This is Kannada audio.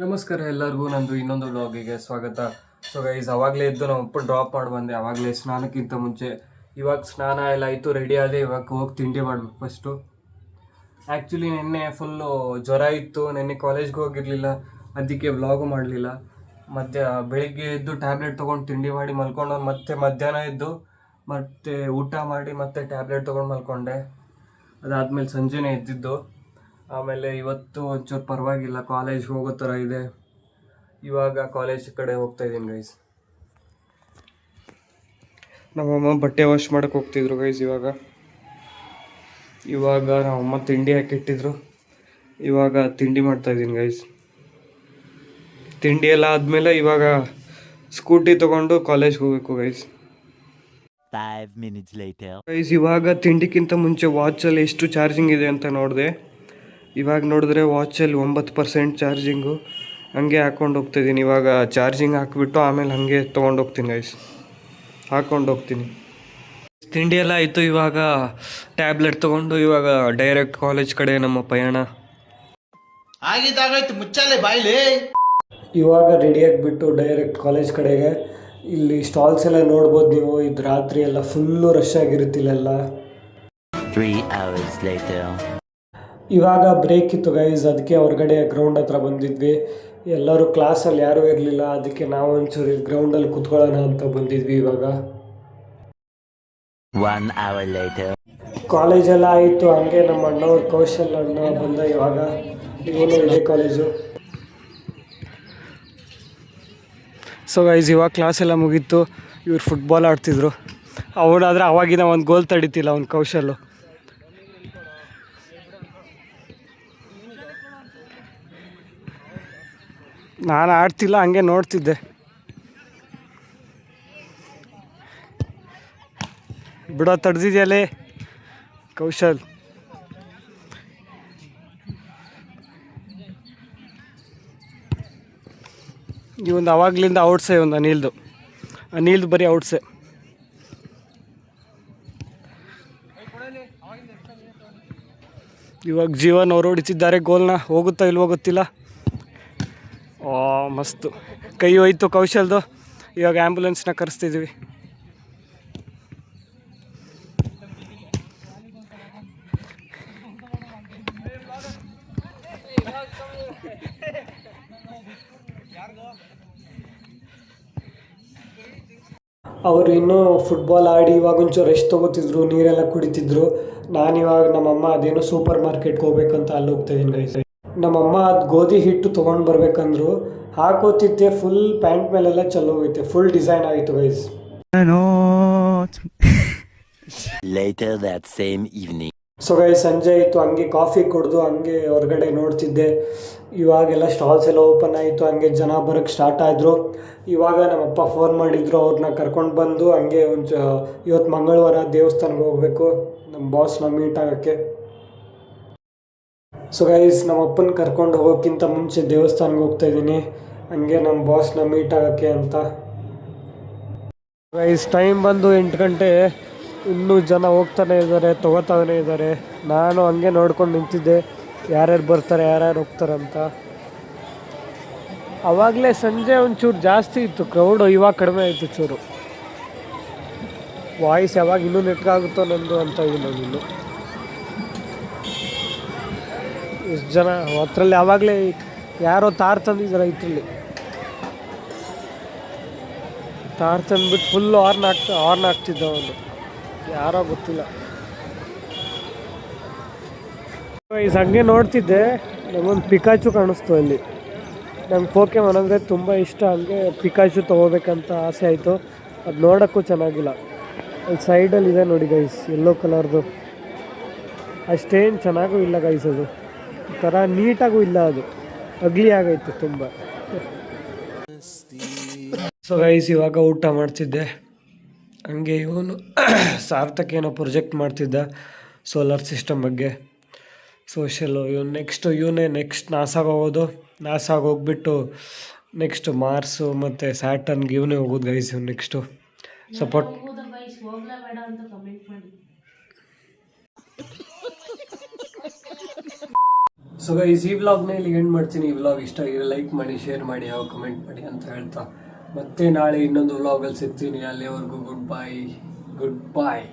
ನಮಸ್ಕಾರ ಎಲ್ಲರಿಗೂ, ನಂದು ಇನ್ನೊಂದು ವ್ಲಾಗಿಗೆ ಸ್ವಾಗತ. ಸೊ ಗೈಸ್, ಅವಾಗಲೇ ಎದ್ದು ನಾವು ಅಪ್ಪ ಡ್ರಾಪ್ ಮಾಡಿ ಬಂದೆ. ಆವಾಗಲೇ ಸ್ನಾನಕ್ಕಿಂತ ಮುಂಚೆ. ಇವಾಗ ಸ್ನಾನ ಎಲ್ಲ ಆಯಿತು, ರೆಡಿ ಆದೆ. ಇವಾಗ ಹೋಗಿ ತಿಂಡಿ ಮಾಡಬೇಕು ಫಸ್ಟು. ಆ್ಯಕ್ಚುಲಿ ನಿನ್ನೆ ಫುಲ್ಲು ಜ್ವರ ಇತ್ತು, ನಿನ್ನೆ ಕಾಲೇಜ್ಗೆ ಹೋಗಿರಲಿಲ್ಲ, ಅದಕ್ಕೆ ವ್ಲಾಗು ಮಾಡಲಿಲ್ಲ. ಬೆಳಿಗ್ಗೆ ಎದ್ದು ಟ್ಯಾಬ್ಲೆಟ್ ತೊಗೊಂಡು ತಿಂಡಿ ಮಾಡಿ ಮಲ್ಕೊಂಡು, ಮತ್ತೆ ಮಧ್ಯಾಹ್ನ ಎದ್ದು ಮತ್ತೆ ಊಟ ಮಾಡಿ ಮತ್ತೆ ಟ್ಯಾಬ್ಲೆಟ್ ತೊಗೊಂಡು ಮಲ್ಕೊಂಡೆ. ಅದಾದಮೇಲೆ ಸಂಜೆನೇ ಎದ್ದಿದ್ದು. ಆಮೇಲೆ ಇವತ್ತು ಒಂಚೂರು ಪರವಾಗಿಲ್ಲ, ಕಾಲೇಜ್ಗೆ ಹೋಗೋ ಥರ ಇದೆ. ಇವಾಗ ಕಾಲೇಜ್ ಕಡೆ ಹೋಗ್ತಾ ಇದ್ದೀನಿ ಗೈಸ್. ನಮ್ಮಮ್ಮ ಬಟ್ಟೆ ವಾಶ್ ಮಾಡೋಕ್ಕೆ ಹೋಗ್ತಿದ್ರು ಗೈಸ್. ಇವಾಗ ನಮ್ಮಮ್ಮ ತಿಂಡಿ ಹಾಕಿಟ್ಟಿದ್ರು. ಇವಾಗ ತಿಂಡಿ ಮಾಡ್ತಾಯಿದ್ದೀನಿ ಗೈಸ್. ತಿಂಡಿ ಎಲ್ಲ ಆದಮೇಲೆ ಇವಾಗ ಸ್ಕೂಟಿ ತೊಗೊಂಡು ಕಾಲೇಜ್ಗೆ ಹೋಗ್ಬೇಕು ಗೈಸ್. 5 minutes later. ಗೈಸ್, ಇವಾಗ ತಿಂಡಿಕ್ಕಿಂತ ಮುಂಚೆ ವಾಚಲ್ಲಿ ಎಷ್ಟು ಚಾರ್ಜಿಂಗ್ ಇದೆ ಅಂತ ನೋಡಿದೆ. ಇವಾಗ ನೋಡಿದ್ರೆ ವಾಚಲ್ಲಿ 9% ಚಾರ್ಜಿಂಗು. ಹಂಗೆ ಹಾಕ್ಕೊಂಡು ಹೋಗ್ತಾಯಿದ್ದೀನಿ. ಇವಾಗ ಚಾರ್ಜಿಂಗ್ ಹಾಕಿಬಿಟ್ಟು ಆಮೇಲೆ ಹಾಗೆ ತೊಗೊಂಡು ಹೋಗ್ತೀನಿ ಗೈಸ್. ಹಾಕ್ಕೊಂಡು ಹೋಗ್ತೀನಿ. ತಿಂಡಿ ಎಲ್ಲ ಆಯಿತು. ಇವಾಗ ಟ್ಯಾಬ್ಲೆಟ್ ತೊಗೊಂಡು ಇವಾಗ ಡೈರೆಕ್ಟ್ ಕಾಲೇಜ್ ಕಡೆ ನಮ್ಮ ಪಯಣ. ಆಗಿದ್ದಾಗಾಯ್ತು, ಮುಚ್ಚಾಲೆ ಬಾಯ್ಲಿ. ಇವಾಗ ರೆಡಿಯಾಗಿಬಿಟ್ಟು ಡೈರೆಕ್ಟ್ ಕಾಲೇಜ್ ಕಡೆಗೆ. ಇಲ್ಲಿ ಸ್ಟಾಲ್ಸ್ ಎಲ್ಲ ನೋಡ್ಬೋದು ನೀವು. ಇದು ರಾತ್ರಿ ಎಲ್ಲ ಫುಲ್ಲು ರಶ್ ಆಗಿರುತ್ತಿಲ್ಲೆಲ್ಲ. 3 hours later. ಇವಾಗ ಬ್ರೇಕ್ ಇತ್ತು ಗೈಸ್, ಅದಕ್ಕೆ ಹೊರಗಡೆ ಗ್ರೌಂಡ್ ಹತ್ರ ಬಂದಿದ್ವಿ. ಎಲ್ಲರೂ ಕ್ಲಾಸಲ್ಲಿ ಯಾರೂ ಇರಲಿಲ್ಲ, ಅದಕ್ಕೆ ನಾವು ಒಂಚೂರು ಗ್ರೌಂಡಲ್ಲಿ ಕುತ್ಕೊಳ್ಳೋಣ ಅಂತ ಬಂದಿದ್ವಿ. ಇವಾಗ 1 hour later. ಕಾಲೇಜೆಲ್ಲ ಆಯಿತು. ಹಂಗೆ ನಮ್ಮ ಅಣ್ಣವ್ರ ಕೌಶಲ್ ಅಣ್ಣ ಬಂದ. ಇವಾಗ ಇವನು ಇದೇ ಕಾಲೇಜು. ಸೊ ಗೈಸ್, ಇವಾಗ ಕ್ಲಾಸ್ ಎಲ್ಲ ಮುಗೀತು. ಇವ್ರು ಫುಟ್ಬಾಲ್ ಆಡ್ತಿದ್ರು. ಅವನಾದರೆ ಅವಾಗಿನ ಒಂದು ಗೋಲ್ ತಡೀತಿಲ್ಲ ಅವ್ನ ಕೌಶಲ್ಲು. ನಾನು ಆಡ್ತಿಲ್ಲ, ಹಂಗೆ ನೋಡ್ತಿದ್ದೆ. ಬಿಡೋ, ತಡೆದಿದೆಯಲ್ಲೇ ಕೌಶಲ್. ಇವೊಂದು ಅವಾಗಲಿಂದ ಔಟ್ಸೇ. ಒಂದು ಅನಿಲ್ದು ಬರೀ ಔಟ್ಸೇ. ಇವಾಗ ಜೀವನ್ ಅವರು ಹೊಡಿತಿದ್ದಾರೆ ಗೋಲ್ನ. ಹೋಗುತ್ತಾ ಇಲ್ವೋ ಗೊತ್ತಿಲ್ಲ. ಮಸ್ತು ಕೈ ಹೋಯ್ತು ಕೌಶಲ್ದು. ಇವಾಗ ಆ್ಯಂಬುಲೆನ್ಸ್ನ ಕರೆಸ್ತಿದ್ವಿ. ಅವರು ಇನ್ನೂ ಫುಟ್ಬಾಲ್ ಆಡಿ ಇವಾಗ ಒಂಚೂರು ರೆಸ್ಟ್ ತೊಗೋತಿದ್ರು, ನೀರೆಲ್ಲ ಕುಡಿತಿದ್ರು. ನಾನಿವಾಗ ನಮ್ಮಮ್ಮ ಅದೇನೋ ಸೂಪರ್ ಮಾರ್ಕೆಟ್ಗೆ ಹೋಗ್ಬೇಕಂತ ಅಲ್ಲಿ ಹೋಗ್ತಾಯಿದ್ದೀನಿ ಗೈಸ್. ನಮ್ಮಮ್ಮ ಅದು ಗೋಧಿ ಹಿಟ್ಟು ತೊಗೊಂಡು ಬರ್ಬೇಕಂದ್ರು. ಹಾಕೋತಿದ್ದೆ, ಫುಲ್ ಪ್ಯಾಂಟ್ ಮೇಲೆಲ್ಲ ಹೋಗೈತೆ. ಫುಲ್ ಡಿಸೈನ್ ಆಯಿತು guys. Later that same evening. So guys, ಸಂಜೆ ಆಯಿತು. ಹಂಗೆ ಕಾಫಿ ಕುಡಿದು ಹಂಗೆ ಹೊರಗಡೆ ನೋಡ್ತಿದ್ದೆ. ಇವಾಗೆಲ್ಲ ಸ್ಟಾಲ್ಸ್ ಎಲ್ಲ ಓಪನ್ ಆಯಿತು. ಹಂಗೆ ಜನ ಬರೋಕ್ಕೆ ಸ್ಟಾರ್ಟ್ ಆದರು. ಇವಾಗ ನಮ್ಮಪ್ಪ ಫೋನ್ ಮಾಡಿದ್ರು, ಅವ್ರನ್ನ ಕರ್ಕೊಂಡು ಬಂದು ಹಂಗೆ ಇವತ್ತು ಮಂಗಳವಾರ ದೇವಸ್ಥಾನಕ್ಕೆ ಹೋಗಬೇಕು ನಮ್ಮ ಬಾಸ್ನ ಮೀಟ್ ಆಗೋಕ್ಕೆ. ಸೊ ಗೈಸ್, ನಮ್ಮ ಅಪ್ಪನ ಕರ್ಕೊಂಡು ಹೋಗೋಕ್ಕಿಂತ ಮುಂಚೆ ದೇವಸ್ಥಾನಕ್ಕೆ ಹೋಗ್ತಾಯಿದ್ದೀನಿ, ಹಂಗೆ ನಮ್ಮ ಬಾಸ್ನ ಮೀಟ್ ಆಗೋಕ್ಕೆ ಅಂತ. ಗೈಸ್, ಟೈಮ್ ಬಂದು 8 ಗಂಟೆ. ಇನ್ನೂ ಜನ ಹೋಗ್ತಾನೆ ಇದ್ದಾರೆ, ತೊಗೋತಾನೆ ಇದ್ದಾರೆ. ನಾನು ಹಂಗೆ ನೋಡ್ಕೊಂಡು ನಿಂತಿದ್ದೆ, ಯಾರ್ಯಾರು ಬರ್ತಾರೆ ಯಾರ್ಯಾರು ಹೋಗ್ತಾರೆ ಅಂತ. ಆವಾಗಲೇ ಸಂಜೆ ಒಂಚೂರು ಜಾಸ್ತಿ ಇತ್ತು ಕ್ರೌಡು. ಇವಾಗ ಕಡಿಮೆ ಆಯಿತು ಚೂರು. ವಾಯ್ಸ್ ಯಾವಾಗ ಇನ್ನೂ ನೆಟ್ಗಾಗುತ್ತೋ ನಂದು ಅಂತ ಇದ್ದೀನಿ ನಾನು. ಇನ್ನು ಎಷ್ಟು ಜನ ಅದರಲ್ಲಿ. ಆವಾಗಲೇ ಯಾರೋ ತಾರ್ ತಂದಿದ್ದಾರೆ. ಇದರಲ್ಲಿ ತಾರ್ ತಂದುಬಿಟ್ಟು ಫುಲ್ಲು ಹಾರ್ನ್ ಆಗ್ತಿದ್ದ ಅವನು, ಯಾರೋ ಗೊತ್ತಿಲ್ಲ. ಹಂಗೆ ನೋಡ್ತಿದ್ದೆ, ನಮಗೊಂದು ಪಿಕಾಚು ಕಾಣಿಸ್ತು ಅಲ್ಲಿ. ನಂಗೆ ಪೋಕೆಮಾನ್ ಅಂದರೆ ತುಂಬ ಇಷ್ಟ. ಹಂಗೆ ಪಿಕಾಚು ತೊಗೋಬೇಕಂತ ಆಸೆ ಆಯಿತು. ಅದು ನೋಡೋಕ್ಕೂ ಚೆನ್ನಾಗಿಲ್ಲ. ಅಲ್ಲಿ ಸೈಡಲ್ಲಿ ಇದೆ ನೋಡಿ ಗೈಸ್, ಯೆಲ್ಲೋ ಕಲರ್ದು. ಅಷ್ಟೇನು ಚೆನ್ನಾಗೂ ಇಲ್ಲ ಗೈಸ್. ಅದು ಥರ ನೀಟಾಗೂ ಇಲ್ಲ, ಅದು ಅಗ್ಲಿ ಆಗೈತೆ ತುಂಬ. ಸೊ ಗೈಸ್, ಇವಾಗ ಊಟ ಮಾಡ್ತಿದ್ದೆ. ಹಂಗೆ ಇವನು ಸಾರ್ಥಕ್ ಏನೋ ಪ್ರೊಜೆಕ್ಟ್ ಮಾಡ್ತಿದ್ದ ಸೋಲಾರ್ ಸಿಸ್ಟಮ್ ಬಗ್ಗೆ, ಸೋಷಿಯಲ್ಲು. ಇವನೇ ನೆಕ್ಸ್ಟ್ ನಾಸಾಗೆ ಹೋಗೋದು. ನಾಸಾಗೆ ಹೋಗ್ಬಿಟ್ಟು ನೆಕ್ಸ್ಟ್ ಮಾರ್ಸು ಮತ್ತು ಸ್ಯಾಟರ್ನ್ಗೆ ಇವನೇ ಹೋಗೋದು ಗೈಸ್. ಇವ್ನು ನೆಕ್ಸ್ಟು ಸಪೋರ್ಟ್. ಸೊ ಗೈಸ್ ಈ ವ್ಲಾಗ್ನ ಇಲ್ಲಿ ಎಂಡ್ ಮಾಡ್ತೀನಿ. ಈ ವ್ಲಾಗ್ ಇಷ್ಟ ಆಗಿರೋ ಲೈಕ್ ಮಾಡಿ, ಶೇರ್ ಮಾಡಿ, ಯಾವ ಕಮೆಂಟ್ ಮಾಡಿ ಅಂತ ಹೇಳ್ತಾ ಮತ್ತೆ ನಾಳೆ ಇನ್ನೊಂದು ವ್ಲಾಗಲ್ಲಿ ಸಿಗ್ತೀನಿ. ಅಲ್ಲಿವರೆಗೂ ಗುಡ್ ಬಾಯ್.